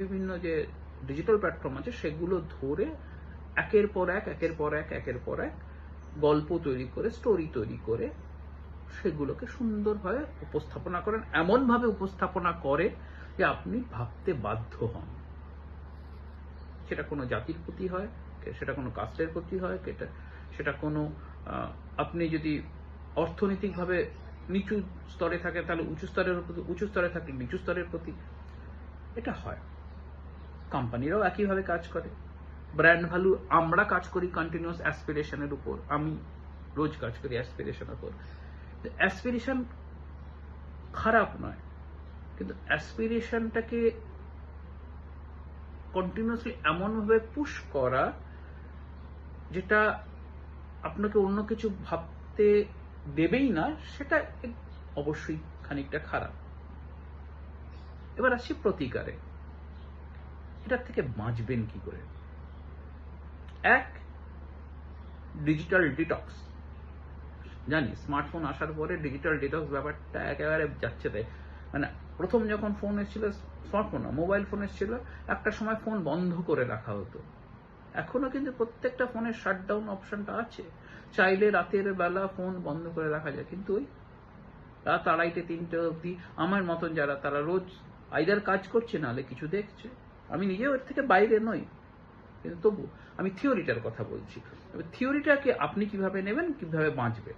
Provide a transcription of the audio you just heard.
বিভিন্ন যে digital platform আছে সেগুলো ধরে একের পর এক গল্প তৈরি করে, স্টোরি তৈরি করে সেগুলোকে সুন্দরভাবে উপস্থাপনা করেন, এমনভাবে উপস্থাপনা করে যে আপনি ভাবতে বাধ্য হন। সেটা কোনো জাতির প্রতি হয়, সেটা কোনো কাস্টের প্রতি হয়, সেটা কোনো আপনি যদি অর্থনৈতিকভাবে নিচু স্তরে থাকে তাহলে উঁচু স্তরের প্রতি, উঁচু স্তরে থাকলে নিচু স্তরের প্রতি, এটা হয়। কোম্পানিরাও একইভাবে কাজ করে। ব্র্যান্ড ভ্যালু আমরা কাজ করি কন্টিনিউয়াস অ্যাসপিরেশনের উপর, আমি রোজ কাজ করি অ্যাসপিরেশনের উপর। অ্যাসপিরেশন খারাপ নয়, কিন্তু অ্যাসপিরেশনটাকে কন্টিনিউয়াসলি এমনভাবে পুশ করা যেটা আপনাকে অন্য কিছু ভাবতে দেবেই না, সেটা অবশ্যই খানিকটা খারাপ। এবার আসছি প্রতিকারে, এটার থেকে বাঁচবেন কি করে? এক, ডিজিটাল ডিটক্স। জানি স্মার্টফোন আসার পরে ডিজিটাল ডিটক্স ব্যাপারটা একেবারে যাচ্ছে তাই। মানে প্রথম যখন ফোন এসেছিল, স্মার্টফোন না মোবাইল ফোন এসেছিল, একটা সময় ফোন বন্ধ করে রাখা হতো। এখনো কিন্তু প্রত্যেকটা ফোনের শাটডাউন অপশনটা আছে, চাইলে রাতের বেলা ফোন বন্ধ করে রাখা যায়। কিন্তু ওই রাত 2:30-3টে অবধি আমার মতন যারা, তারা রোজ আইদার কাজ করছে নাহলে কিছু দেখছে। আমি নিজেও এর থেকে বাইরে নই, কিন্তু তবু আমি থিওরিটার কথা বলছি। থিওরিটাকে আপনি কিভাবে নেবেন, কিভাবে বাঁচবেন।